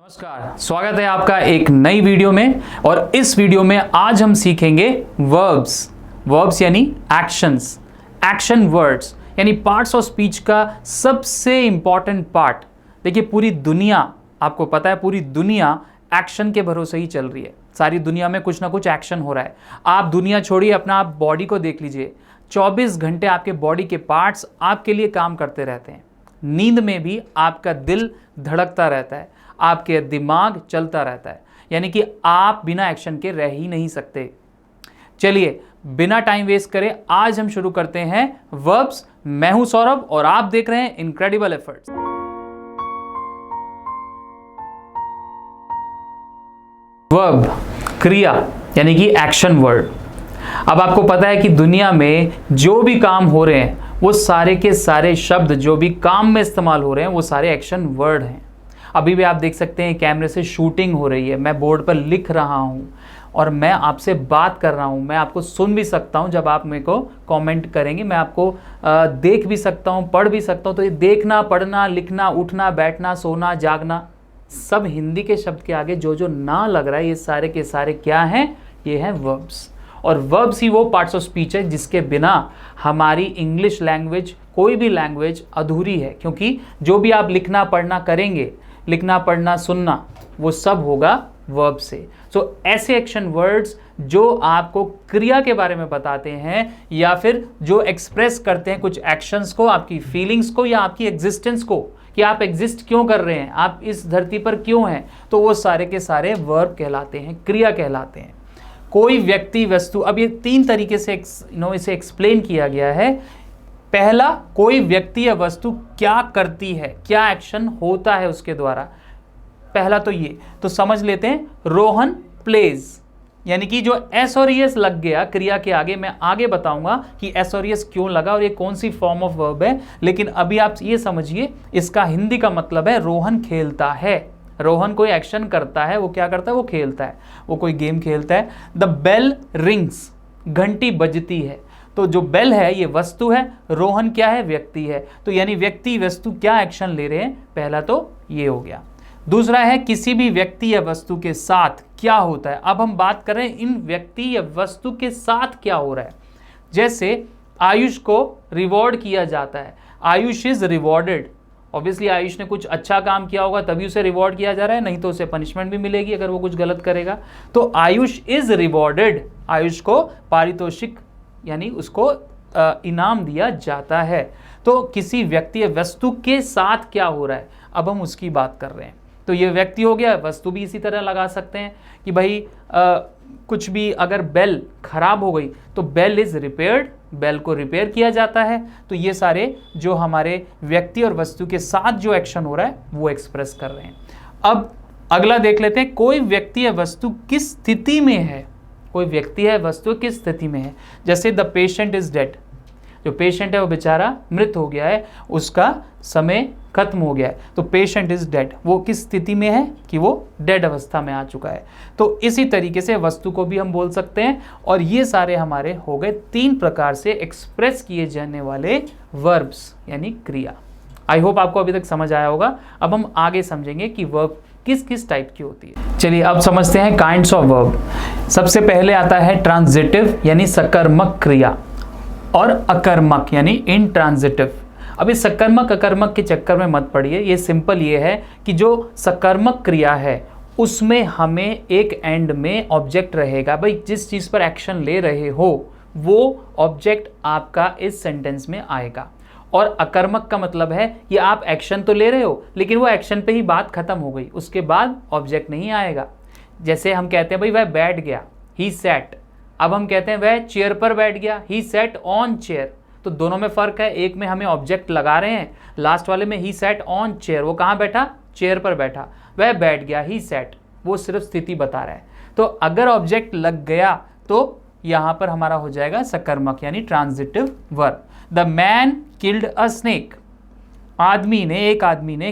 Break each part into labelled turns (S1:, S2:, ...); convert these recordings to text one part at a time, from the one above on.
S1: नमस्कार, स्वागत है आपका एक नई वीडियो में। और इस वीडियो में आज हम सीखेंगे वर्ब्स यानी एक्शंस, एक्शन वर्ड्स यानी पार्ट्स ऑफ स्पीच का सबसे इंपॉर्टेंट पार्ट। देखिए, पूरी दुनिया, आपको पता है, पूरी दुनिया एक्शन के भरोसे ही चल रही है। सारी दुनिया में कुछ ना कुछ एक्शन हो रहा है। आप दुनिया छोड़िए, अपना आप बॉडी को देख लीजिए। 24 घंटे आपके बॉडी के पार्ट्स आपके लिए काम करते रहते हैं। नींद में भी आपका दिल धड़कता रहता है, आपके दिमाग चलता रहता है, यानी कि आप बिना एक्शन के रह ही नहीं सकते। चलिए, बिना टाइम वेस्ट करे आज हम शुरू करते हैं वर्ब्स। मैं हूं सौरभ और आप देख रहे हैं इनक्रेडिबल एफर्ट्स। वर्ब, क्रिया यानी कि एक्शन वर्ड। अब आपको पता है कि दुनिया में जो भी काम हो रहे हैं वो सारे के सारे शब्द जो भी काम में इस्तेमाल हो रहे हैं वो सारे एक्शन वर्ड हैं। अभी भी आप देख सकते हैं कैमरे से शूटिंग हो रही है, मैं बोर्ड पर लिख रहा हूँ और मैं आपसे बात कर रहा हूँ। मैं आपको सुन भी सकता हूँ जब आप मेरे को कमेंट करेंगे, मैं आपको देख भी सकता हूँ, पढ़ भी सकता हूँ। तो ये देखना, पढ़ना, लिखना, उठना, बैठना, सोना, जागना, सब हिंदी के शब्द के आगे जो जो ना लग रहा है ये सारे के सारे क्या हैं? ये हैं वर्ब्स। और वर्ब्स ही वो पार्ट्स ऑफ स्पीच है जिसके बिना हमारी इंग्लिश लैंग्वेज, कोई भी लैंग्वेज अधूरी है। क्योंकि जो भी आप लिखना पढ़ना करेंगे, लिखना पढ़ना सुनना, वो सब होगा वर्ब से। सो ऐसे एक्शन वर्ड्स जो आपको क्रिया के बारे में बताते हैं या फिर जो एक्सप्रेस करते हैं कुछ एक्शंस को, आपकी फीलिंग्स को या आपकी एग्जिस्टेंस को, कि आप एग्जिस्ट क्यों कर रहे हैं, आप इस धरती पर क्यों हैं, तो वो सारे के सारे वर्ब कहलाते हैं, क्रिया कहलाते हैं। कोई व्यक्ति, वस्तु, अब ये तीन तरीके से इसे एक्सप्लेन किया गया है। पहला, कोई व्यक्ति या वस्तु क्या करती है, क्या एक्शन होता है उसके द्वारा। पहला तो ये तो समझ लेते हैं। रोहन प्लेज, यानी कि जो एस और एस लग गया क्रिया के आगे, मैं आगे बताऊंगा कि एस और एस क्यों लगा और ये कौन सी फॉर्म ऑफ वर्ब है। लेकिन अभी आप ये समझिए, इसका हिंदी का मतलब है रोहन खेलता है। रोहन कोई एक्शन करता है, वो क्या करता है? वो खेलता है, वो कोई गेम खेलता है। द बेल रिंग्स, घंटी बजती है। तो जो बेल है ये वस्तु है, रोहन क्या है? व्यक्ति है। तो यानी व्यक्ति वस्तु क्या एक्शन ले रहे हैं, पहला तो ये हो गया। दूसरा है किसी भी व्यक्ति या वस्तु के साथ क्या होता है। अब हम बात कर रहे हैं इन व्यक्ति या वस्तु के साथ क्या हो रहा है। जैसे आयुष को रिवॉर्ड किया जाता है, Ayush is rewarded. Obviously Ayush ने कुछ अच्छा काम किया होगा तभी उसे रिवॉर्ड किया जा रहा है, नहीं तो उसे पनिशमेंट भी मिलेगी अगर वो कुछ गलत करेगा। तो आयुष इज रिवॉर्डेड, आयुष को पारितोषिक यानी उसको इनाम दिया जाता है। तो किसी व्यक्ति या वस्तु के साथ क्या हो रहा है, अब हम उसकी बात कर रहे हैं। तो ये व्यक्ति हो गया, वस्तु भी इसी तरह लगा सकते हैं कि भाई कुछ भी अगर बेल खराब हो गई तो बेल इज रिपेयर्ड, बेल को रिपेयर किया जाता है। तो ये सारे जो हमारे व्यक्ति और वस्तु के साथ जो एक्शन हो रहा है वो एक्सप्रेस कर रहे हैं। अब अगला देख लेते हैं, कोई व्यक्ति या वस्तु किस स्थिति में है। कोई व्यक्ति है, वस्तु किस स्थिति में है। जैसे द पेशेंट इज डेड, जो पेशेंट है वो बेचारा मृत हो गया है, उसका समय खत्म हो गया है। तो पेशेंट इज डेड, वो किस स्थिति में है कि वो डेड अवस्था में आ चुका है। तो इसी तरीके से वस्तु को भी हम बोल सकते हैं। और ये सारे हमारे हो गए तीन प्रकार से एक्सप्रेस किए जाने वाले वर्ब्स यानी क्रिया। आई होप आपको अभी तक समझ आया होगा। अब हम आगे समझेंगे कि वर्ब किस किस टाइप की होती है। चलिए अब समझते हैं काइंड्स ऑफ वर्ब। सबसे पहले आता है ट्रांजिटिव यानी सकर्मक क्रिया, और अकर्मक यानी इंट्रांजिटिव। अब इस सकर्मक अकर्मक के चक्कर में मत पड़िए। ये सिंपल ये है कि जो सकर्मक क्रिया है उसमें हमें एक एंड में ऑब्जेक्ट रहेगा। भाई जिस चीज़ पर एक्शन ले रहे हो वो ऑब्जेक्ट आपका इस सेंटेंस में आएगा। और अकर्मक का मतलब है कि आप एक्शन तो ले रहे हो लेकिन वो एक्शन पे ही बात खत्म हो गई, उसके बाद ऑब्जेक्ट नहीं आएगा। जैसे हम कहते हैं भाई वह बैठ गया, ही सैट। अब हम कहते हैं वह चेयर पर बैठ गया, ही सैट ऑन चेयर। तो दोनों में फ़र्क है, एक में हमें ऑब्जेक्ट लगा रहे हैं, लास्ट वाले में ही सैट ऑन चेयर, वो कहाँ बैठा? चेयर पर बैठा। वह बैठ गया, ही सैट, वो सिर्फ स्थिति बता रहा है। तो अगर ऑब्जेक्ट लग गया तो यहाँ पर हमारा हो जाएगा सकर्मक यानी transitive verb. The man killed a snake, एक आदमी ने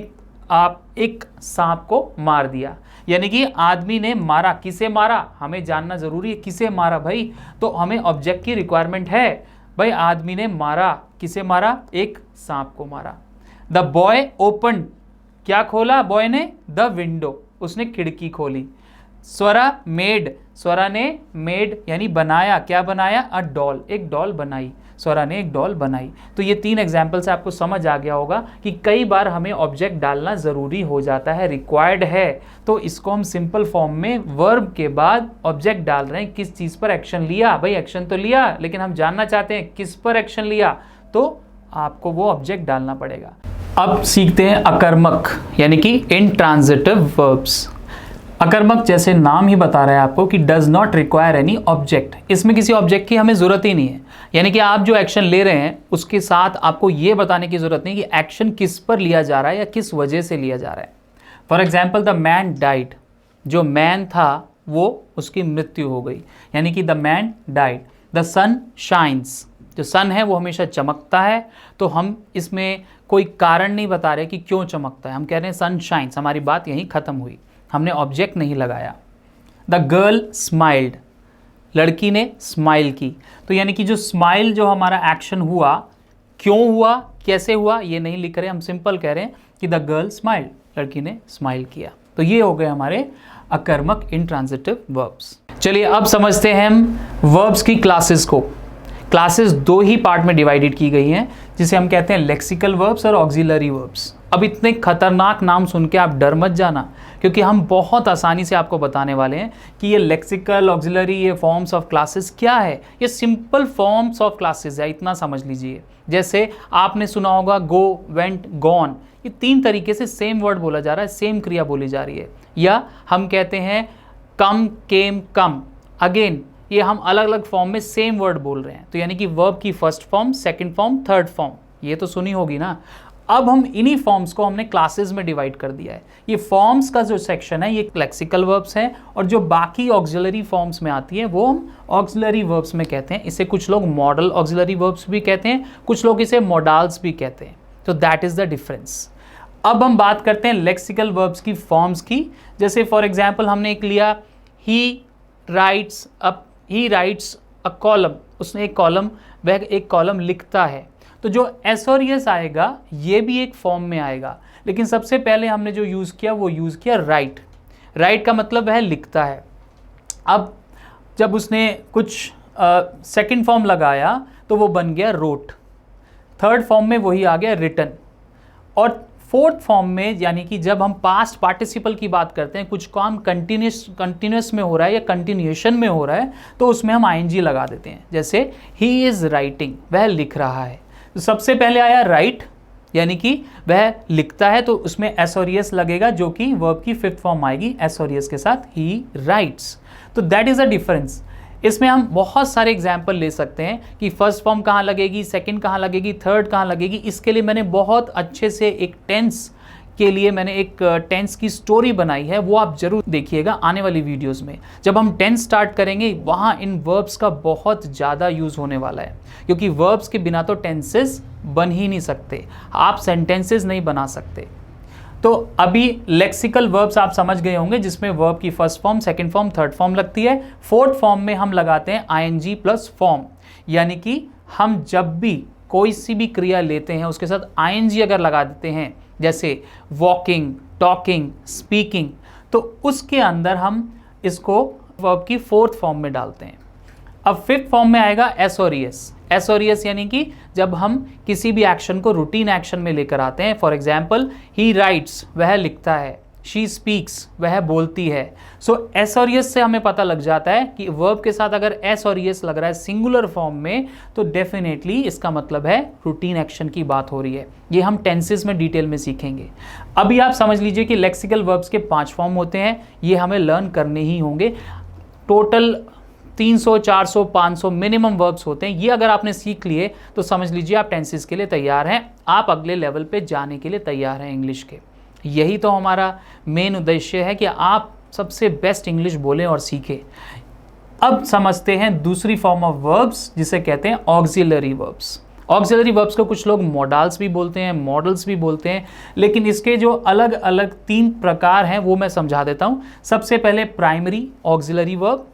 S1: एक सांप को मार दिया। यानी कि आदमी ने मारा, किसे मारा हमें जानना जरूरी है, किसे मारा भाई, तो हमें ऑब्जेक्ट की रिक्वायरमेंट है। भाई आदमी ने मारा, किसे मारा? एक सांप को मारा। द बॉय ओपन, क्या खोला बॉय ने? द विंडो, उसने खिड़की खोली। स्वरा मेड, स्वरा ने मेड यानी बनाया, क्या बनाया? अ डॉल, एक डॉल बनाई, स्वरा ने एक डॉल बनाई। तो ये 3 एग्जाम्पल से आपको समझ आ गया होगा कि कई बार हमें ऑब्जेक्ट डालना ज़रूरी हो जाता है, रिक्वायर्ड है, तो इसको हम सिंपल फॉर्म में वर्ब के बाद ऑब्जेक्ट डाल रहे हैं। किस चीज़ पर एक्शन लिया? भाई एक्शन तो लिया, लेकिन हम जानना चाहते हैं किस पर एक्शन लिया, तो आपको वो ऑब्जेक्ट डालना पड़ेगा। अब सीखते हैं अकर्मक यानी कि इंट्रांजिटिव वर्ब्स। अकर्मक जैसे नाम ही बता रहा है आपको कि does not require any object, इसमें किसी ऑब्जेक्ट की हमें ज़रूरत ही नहीं है। यानी कि आप जो एक्शन ले रहे हैं उसके साथ आपको ये बताने की ज़रूरत नहीं कि एक्शन किस पर लिया जा रहा है या किस वजह से लिया जा रहा है। For example the man died, जो मैन था वो उसकी मृत्यु हो गई, यानी कि the man died. The sun shines, जो सन है वो हमेशा चमकता है, तो हम इसमें कोई कारण नहीं बता रहे कि क्यों चमकता है, हम कह रहे हैं सन शाइन्स, हमारी बात यहीं ख़त्म हुई, हमने ऑब्जेक्ट नहीं लगाया। द गर्ल स्माइल्ड, लड़की ने स्माइल की, तो यानी कि जो स्माइल जो हमारा एक्शन हुआ, क्यों हुआ, कैसे हुआ, ये नहीं लिख रहे, हम सिंपल कह रहे हैं कि द गर्ल स्माइल्ड, लड़की ने स्माइल किया। तो ये हो गए हमारे अकर्मक इंट्रांजिटिव वर्ब्स। चलिए अब समझते हैं हम वर्ब्स की क्लासेस को। क्लासेस 2 ही पार्ट में डिवाइडेड की गई हैं, जिसे हम कहते हैं लेक्सिकल वर्ब्स और ऑक्सिलरी वर्ब्स। अब इतने खतरनाक नाम सुन के आप डर मत जाना, क्योंकि हम बहुत आसानी से आपको बताने वाले हैं कि ये लेक्सिकल, ऑक्सिलरी, ये फॉर्म्स ऑफ क्लासेस क्या है। ये सिंपल फॉर्म्स ऑफ क्लासेस है, इतना समझ लीजिए। जैसे आपने सुना होगा गो, वेंट, गॉन, ये 3 तरीके से सेम वर्ड बोला जा रहा है, सेम क्रिया बोली जा रही है। या हम कहते हैं कम, केम, कम, अगेन, ये हम अलग अलग फॉर्म में सेम वर्ड बोल रहे हैं। तो यानी कि वर्ब की first form, second form, third form, ये तो सुनी होगी ना। अब हम इन्हीं फॉर्म्स को हमने क्लासेस में डिवाइड कर दिया है। ये फॉर्म्स का जो सेक्शन है ये लेक्सिकल वर्ब्स हैं, और जो बाकी ऑक्सिलरी फॉर्म्स में आती है वो हम ऑक्सिलरी वर्ब्स में कहते हैं। इसे कुछ लोग मॉडल ऑक्सिलरी वर्ब्स भी कहते हैं, कुछ लोग इसे मॉडल्स भी कहते हैं। तो दैट इज द डिफरेंस। अब हम बात करते हैं लेक्सिकल वर्ब्स की फॉर्म्स की। जैसे फॉर एग्जाम्पल हमने एक लिया, ही राइट्स अ कॉलम, उसने एक कॉलम, वह एक कॉलम लिखता है। तो जो एस और यस आएगा ये भी एक फॉर्म में आएगा, लेकिन सबसे पहले हमने जो यूज़ किया वो यूज़ किया राइट। राइट का मतलब है लिखता है। अब जब उसने कुछ सेकंड फॉर्म लगाया तो वो बन गया रोट, थर्ड फॉर्म में वही आ गया रिटन, और फोर्थ फॉर्म में यानी कि जब हम पास्ट पार्टिसिपल की बात करते हैं, कुछ काम कंटिन्यूस में हो रहा है या कंटिन्यूएशन में हो रहा है, तो उसमें हम आईएनजी लगा देते हैं। जैसे ही इज़ राइटिंग, वह लिख रहा है। तो सबसे पहले आया राइट, यानी कि वह लिखता है, तो उसमें एस और यस लगेगा, जो कि वर्ब की 5th फॉर्म आएगी एस और यस के साथ, ही राइट्स। तो दैट इज़ अ डिफरेंस। इसमें हम बहुत सारे एग्जाम्पल ले सकते हैं कि फर्स्ट फॉर्म कहाँ लगेगी, सेकंड कहाँ लगेगी, थर्ड कहाँ लगेगी। इसके लिए मैंने बहुत अच्छे से एक टेंस के लिए मैंने एक टेंस की स्टोरी बनाई है, वो आप जरूर देखिएगा आने वाली वीडियोस में। जब हम टेंस स्टार्ट करेंगे वहाँ इन वर्ब्स का बहुत ज़्यादा यूज़ होने वाला है, क्योंकि वर्ब्स के बिना तो टेंसेस बन ही नहीं सकते, आप सेंटेंसेस नहीं बना सकते। तो अभी लेक्सिकल वर्ब्स आप समझ गए होंगे, जिसमें वर्ब की first form, second form, third form लगती है। फोर्थ फॉर्म में हम लगाते हैं आईएनजी प्लस फॉर्म, यानी कि हम जब भी कोई सी भी क्रिया लेते हैं उसके साथ आईएनजी अगर लगा देते हैं, जैसे वॉकिंग, टॉकिंग, स्पीकिंग, तो उसके अंदर हम इसको वर्ब की फोर्थ फॉर्म में डालते हैं। अब फिफ्थ फॉर्म में आएगा एस और यस। एस और यस यानी कि जब हम किसी भी एक्शन को रूटीन एक्शन में लेकर आते हैं। फॉर एग्जाम्पल ही राइट्स, वह लिखता है, शी स्पीक्स, वह बोलती है। सो एस और यस से हमें पता लग जाता है कि वर्ब के साथ अगर एस और यस लग रहा है सिंगुलर फॉर्म में, तो डेफिनेटली इसका मतलब है रूटीन एक्शन की बात हो रही है। ये हम टेंसेस में डिटेल में सीखेंगे। अभी आप समझ लीजिए कि लेक्सिकल वर्ब्स के 5 फॉर्म होते हैं, ये हमें लर्न करने ही होंगे। टोटल 300, 400, 500 मिनिमम वर्ब्स होते हैं। ये अगर आपने सीख लिए तो समझ लीजिए आप टेंसेस के लिए तैयार हैं, आप अगले लेवल पे जाने के लिए तैयार हैं इंग्लिश के। यही तो हमारा मेन उद्देश्य है कि आप सबसे बेस्ट इंग्लिश बोलें और सीखें। अब समझते हैं दूसरी फॉर्म ऑफ वर्ब्स, जिसे कहते हैं ऑक्सिलरी वर्ब्स। ऑक्सिलरी वर्ब्स को कुछ लोग मॉडल्स भी बोलते हैं, मॉडल्स भी बोलते हैं, लेकिन इसके जो अलग अलग 3 प्रकार हैं वो मैं समझा देता हूँ। सबसे पहले प्राइमरी ऑक्सिलरी वर्ब,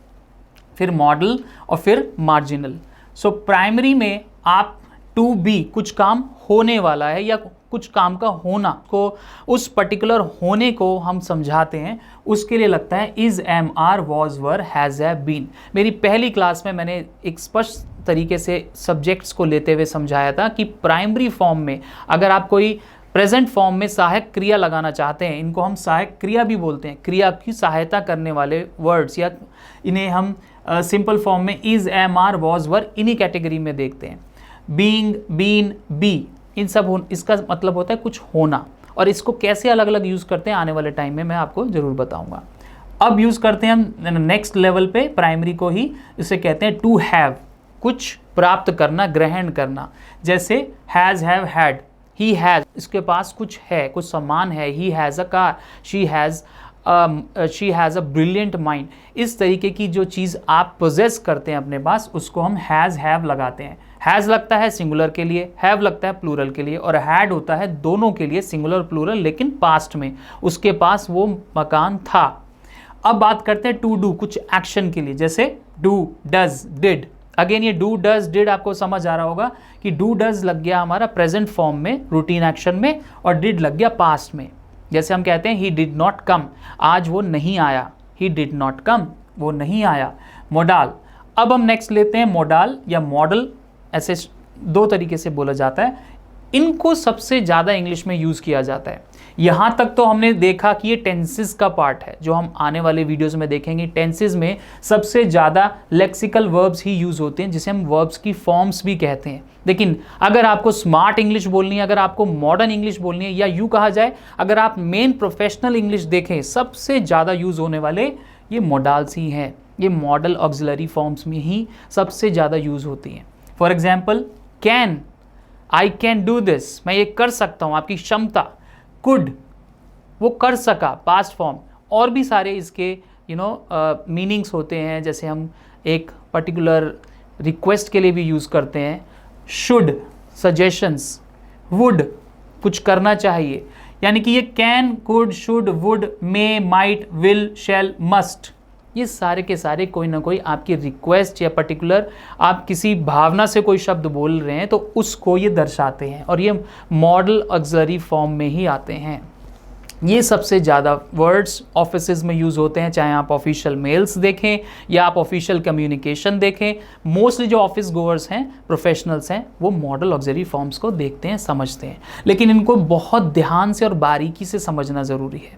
S1: फिर मॉडल और फिर मार्जिनल। सो प्राइमरी में आप टू बी, कुछ काम होने वाला है या कुछ काम का होना को, उस पर्टिकुलर होने को हम समझाते हैं, उसके लिए लगता है is, am, are, was, were, has, have, been. मेरी पहली क्लास में मैंने एक स्पष्ट तरीके से सब्जेक्ट्स को लेते हुए समझाया था कि प्राइमरी फॉर्म में अगर आप कोई प्रेजेंट फॉर्म में सहायक क्रिया लगाना चाहते हैं, इनको हम सहायक क्रिया भी बोलते हैं, क्रिया की सहायता करने वाले वर्ड्स, या इन्हें हम सिंपल फॉर्म में इज, एम, आर, वॉज, वर इन्हीं कैटेगरी में देखते हैं। बीइंग, बीन, बी, इन सब इसका मतलब होता है कुछ होना, और इसको कैसे अलग अलग यूज़ करते हैं आने वाले टाइम में मैं आपको ज़रूर बताऊंगा। अब यूज़ करते हैं हम नेक्स्ट लेवल पे प्राइमरी को ही, इसे कहते हैं टू हैव, कुछ प्राप्त करना, ग्रहण करना। जैसे has, have, had, he has, इसके पास कुछ है, कुछ सामान है। He has a car, she has a brilliant mind. इस तरीके की जो चीज़ आप पोजेस करते हैं अपने पास, उसको हम हैज़, हैव लगाते हैं। हैज़ लगता है सिंगुलर के लिए, हैव लगता है प्लूरल के लिए, और हैड होता है दोनों के लिए, सिंगुलर प्लूरल, लेकिन पास्ट में उसके पास वो मकान था। अब बात करते हैं टू डू, कुछ एक्शन के लिए, जैसे डू, डज, डिड। अगेन ये डू, डज, डिड आपको समझ आ रहा होगा कि डू, डज लग गया हमारा प्रेजेंट फॉर्म में, रूटीन एक्शन में, और डिड लग गया पास्ट में। जैसे हम कहते हैं ही डिड नॉट कम, आज वो नहीं आया, ही डिड नॉट कम, वो नहीं आया। मोडाल। अब हम नेक्स्ट लेते हैं मोडाल या मॉडल, ऐसे दो तरीके से बोला जाता है। इनको सबसे ज़्यादा इंग्लिश में यूज़ किया जाता है। यहाँ तक तो हमने देखा कि ये टेंसेस का पार्ट है, जो हम आने वाले वीडियोस में देखेंगे। टेंसेस में सबसे ज़्यादा लेक्सिकल वर्ब्स ही यूज़ होते हैं, जिसे हम वर्ब्स की फॉर्म्स भी कहते हैं। लेकिन अगर आपको स्मार्ट इंग्लिश बोलनी है, अगर आपको मॉडर्न इंग्लिश बोलनी है, या यूँ कहा जाए अगर आप मेन प्रोफेशनल इंग्लिश देखें, सबसे ज़्यादा यूज़ होने वाले ये मोडाल्स ही हैं। ये मॉडल ऑक्सिलरी फॉर्म्स में ही सबसे ज़्यादा यूज़ होती हैं। For example can, I can do this, मैं ये कर सकता हूँ, आपकी क्षमता। कुड, वो कर सका, पास्ट फॉर्म। और भी सारे इसके मीनिंग्स होते हैं, जैसे हम एक पर्टिकुलर रिक्वेस्ट के लिए भी यूज़ करते हैं। Should, suggestions. वुड, कुछ करना चाहिए। यानी कि ये can, could, should, would, may, might, will, shall, must, ये सारे के सारे कोई ना कोई आपकी रिक्वेस्ट या पर्टिकुलर आप किसी भावना से कोई शब्द बोल रहे हैं तो उसको ये दर्शाते हैं, और ये मॉडल ऑक्सिलरी फॉर्म में ही आते हैं। ये सबसे ज़्यादा वर्ड्स ऑफिसेज में यूज़ होते हैं, चाहे आप ऑफिशियल मेल्स देखें या आप ऑफिशियल कम्युनिकेशन देखें। मोस्टली जो ऑफिस गोअर्स हैं, प्रोफेशनल्स हैं, वो मॉडल ऑक्सिलरी फॉर्म्स को देखते हैं, समझते हैं। लेकिन इनको बहुत ध्यान से और बारीकी से समझना ज़रूरी है,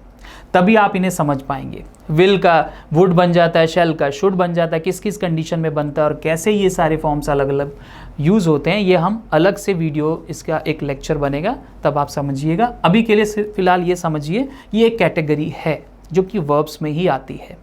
S1: तभी आप इन्हें समझ पाएंगे। विल का वुड बन जाता है, शैल का शुड बन जाता है, किस किस कंडीशन में बनता है और कैसे ये सारे फॉर्म्स अलग अलग यूज़ होते हैं, ये हम अलग से वीडियो, इसका एक लेक्चर बनेगा, तब आप समझिएगा। अभी के लिए फ़िलहाल ये समझिए, ये एक कैटेगरी है जो कि वर्ब्स में ही आती है।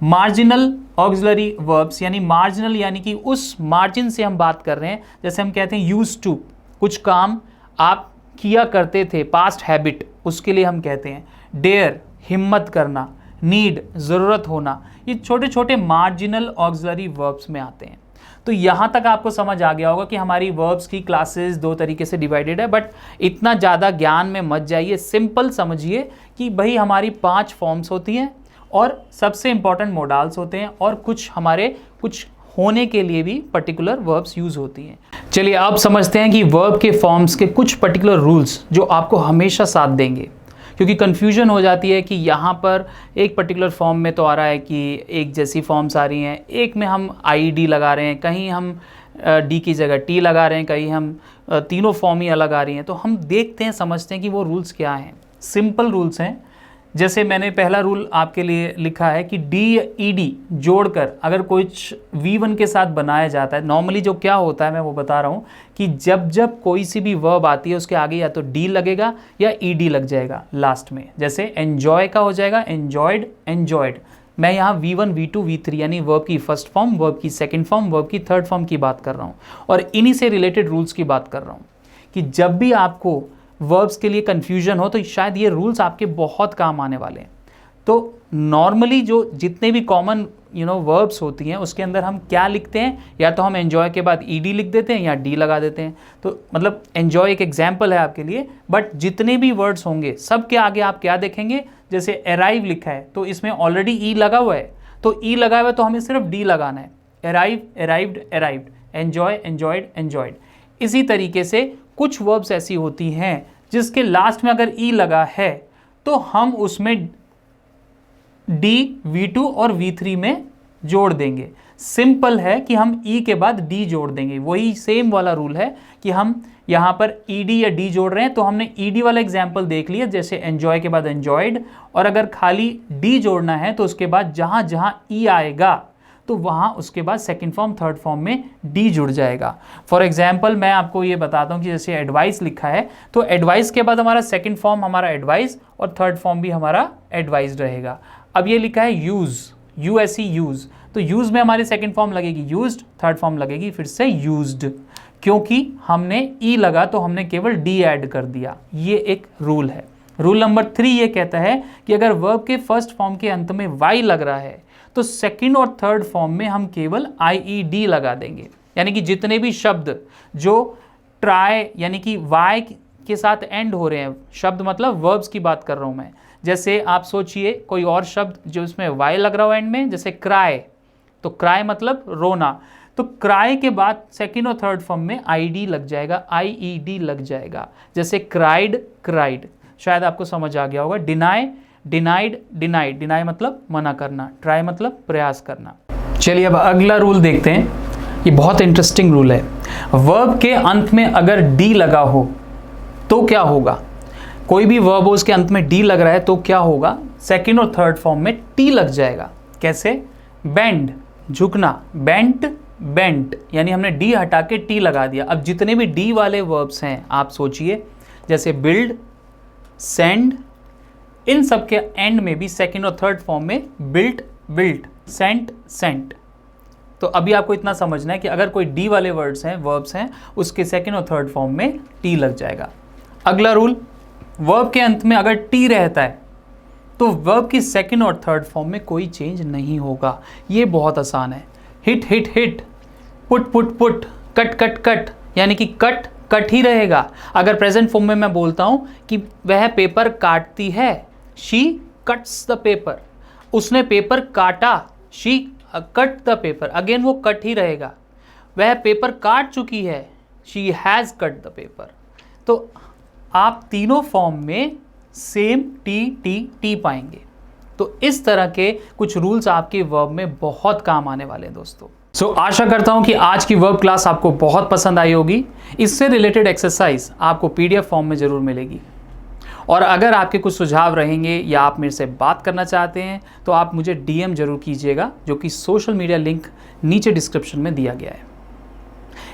S1: मार्जिनल ऑक्सिलरी वर्ब्स, यानी मार्जिनल यानी कि उस मार्जिन से हम बात कर रहे हैं। जैसे हम कहते हैं यूज टू, कुछ काम आप किया करते थे, पास्ट हैबिट, उसके लिए हम कहते हैं। डेयर, हिम्मत करना। नीड, ज़रूरत होना। ये छोटे छोटे मार्जिनल ऑक्सिलरी वर्ब्स में आते हैं। तो यहाँ तक आपको समझ आ गया होगा कि हमारी वर्ब्स की क्लासेस दो तरीके से डिवाइडेड है, बट इतना ज़्यादा ज्ञान में मत जाइए। सिंपल समझिए कि भाई हमारी 5 फॉर्म्स होती हैं और सबसे इंपॉर्टेंट मोडाल्स होते हैं, और कुछ हमारे कुछ होने के लिए भी पर्टिकुलर वर्ब्स यूज़ होती हैं। चलिए अब समझते हैं कि वर्ब के फॉर्म्स के कुछ पर्टिकुलर रूल्स जो आपको हमेशा साथ देंगे, क्योंकि कन्फ्यूजन हो जाती है कि यहाँ पर एक पर्टिकुलर फॉर्म में तो आ रहा है कि एक जैसी फॉर्म्स आ रही हैं, एक में हम आई डी लगा रहे हैं, कहीं हम डी की जगह टी लगा रहे हैं, कहीं हम तीनों फॉर्म ही अलग आ रही हैं। तो हम देखते हैं, समझते हैं कि वो रूल्स क्या हैं। सिंपल रूल्स हैं। जैसे मैंने पहला रूल आपके लिए लिखा है कि डी ई डी जोड़कर अगर कुछ V1 के साथ बनाया जाता है, नॉर्मली जो क्या होता है मैं वो बता रहा हूँ कि जब जब कोई सी भी वर्ब आती है उसके आगे या तो डी लगेगा या ई डी लग जाएगा लास्ट में। जैसे एन्जॉय का हो जाएगा एन्जॉयड, एन्जॉयड। मैं यहाँ V1, V2, V3 यानी वर्ब की फर्स्ट फॉर्म, वर्ब की सेकेंड फॉर्म, वर्ब की थर्ड फॉर्म की बात कर रहा हूँ, और इन्हीं से रिलेटेड रूल्स की बात कर रहा हूँ कि जब भी आपको वर्ब्स के लिए कन्फ्यूजन हो तो शायद ये रूल्स आपके बहुत काम आने वाले हैं। तो नॉर्मली जो जितने भी कॉमन वर्ब्स होती हैं उसके अंदर हम क्या लिखते हैं, या तो हम एन्जॉय के बाद ईडी लिख देते हैं या डी लगा देते हैं। तो मतलब एन्जॉय एक एग्जाम्पल है आपके लिए, बट जितने भी वर्ड्स होंगे सब के आगे आप क्या देखेंगे, जैसे अराइव लिखा है तो इसमें ऑलरेडी ई लगा हुआ है, तो ई लगा हुआ है तो हमें सिर्फ डी लगाना है। Arrive, arrived, arrived. Enjoy, enjoyed, enjoyed. इसी तरीके से कुछ वर्ब्स ऐसी होती हैं जिसके लास्ट में अगर ई लगा है तो हम उसमें डी V2 और V3 में जोड़ देंगे। सिंपल है कि हम ई के बाद डी जोड़ देंगे, वही सेम वाला रूल है कि हम यहाँ पर ईडी या डी जोड़ रहे हैं तो हमने ईडी वाला एग्जाम्पल देख लिया, जैसे एंजॉय के बाद एंजॉयड, और अगर खाली डी जोड़ना है तो उसके बाद जहाँ जहाँ ई आएगा तो वहाँ उसके बाद सेकंड फॉर्म थर्ड फॉर्म में डी जुड़ जाएगा। फॉर एग्जाम्पल मैं आपको ये बताता हूँ कि जैसे एडवाइस लिखा है तो एडवाइस के बाद हमारा सेकंड फॉर्म हमारा एडवाइस और थर्ड फॉर्म भी हमारा एडवाइज्ड रहेगा। अब ये लिखा है यूज़, यूएसई यूज़, तो यूज़ में हमारी सेकंड फॉर्म लगेगी यूज्ड, थर्ड फॉर्म लगेगी फिर से यूज्ड, क्योंकि हमने ई लगा तो हमने केवल डी ऐड कर दिया। ये एक रूल है। रूल नंबर 3 ये कहता है कि अगर वर्ब के फर्स्ट फॉर्म के अंत में वाई लग रहा है तो सेकंड और थर्ड फॉर्म में हम केवल IED लगा देंगे। यानी कि जितने भी शब्द जो ट्राई यानी कि वाई के साथ एंड हो रहे हैं, शब्द मतलब वर्ब्स की बात कर रहा हूं मैं, जैसे आप सोचिए कोई और शब्द जो इसमें वाई लग रहा हो एंड में, जैसे क्राई, तो क्राई मतलब रोना, तो क्राई के बाद सेकंड और थर्ड फॉर्म में ID लग जाएगा, IED लग जाएगा। जैसे क्राइड, क्राइड, शायद आपको समझ आ गया होगा। डिनाई, डिनाइड, डिनाइड, डिनाई मतलब मना करना, ट्राई मतलब प्रयास करना। चलिए अब अगला रूल देखते हैं, ये बहुत इंटरेस्टिंग रूल है। वर्ब के अंत में अगर डी लगा हो तो क्या होगा? कोई भी वर्ब हो उसके अंत में डी लग रहा है तो क्या होगा? सेकंड और थर्ड फॉर्म में टी लग जाएगा। कैसे? बेंड, झुकना, बेंट, बेंट, यानी हमने डी हटा के टी लगा दिया। अब जितने भी डी वाले वर्ब्स हैं आप सोचिए, जैसे बिल्ड, सेंड, इन सब के एंड में भी सेकंड और थर्ड फॉर्म में बिल्ट, बिल्ट, सेंट, सेंट। तो अभी आपको इतना समझना है कि अगर कोई डी वाले वर्ड्स हैं, वर्ब्स हैं, उसके सेकंड और थर्ड फॉर्म में टी लग जाएगा। अगला रूल, वर्ब के अंत में अगर टी रहता है तो वर्ब की सेकंड और थर्ड फॉर्म में कोई चेंज नहीं होगा। ये बहुत आसान है। Hit, hit, hit, put, put, put, cut, cut, cut, यानी कि कट, कट ही रहेगा। अगर प्रेजेंट फॉर्म में मैं बोलता हूं कि वह पेपर काटती है, शी कट्स द पेपर, उसने पेपर काटा, she cut the paper, again वो कट ही रहेगा। वह पेपर काट चुकी है, she has cut the paper. तो आप तीनों फॉर्म में सेम टी टी टी पाएंगे। तो इस तरह के कुछ रूल्स आपके वर्ब में बहुत काम आने वाले हैं दोस्तों। सो आशा करता हूं कि आज की वर्ब क्लास आपको बहुत पसंद आई होगी। इससे रिलेटेड एक्सरसाइज आपको PDF फॉर्म में ज़रूर मिलेगी। और अगर आपके कुछ सुझाव रहेंगे या आप मेरे से बात करना चाहते हैं तो आप मुझे DM ज़रूर कीजिएगा, जो कि सोशल मीडिया लिंक नीचे डिस्क्रिप्शन में दिया गया है।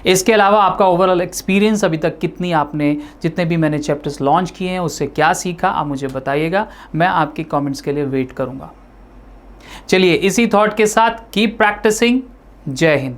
S1: इसके अलावा आपका ओवरऑल एक्सपीरियंस अभी तक कितनी, आपने जितने भी मैंने चैप्टर्स लॉन्च किए हैं उससे क्या सीखा, आप मुझे बताइएगा। मैं आपके कमेंट्स के लिए वेट करूंगा। चलिए इसी थॉट के साथ कीप प्रैक्टिसिंग। जय हिंद।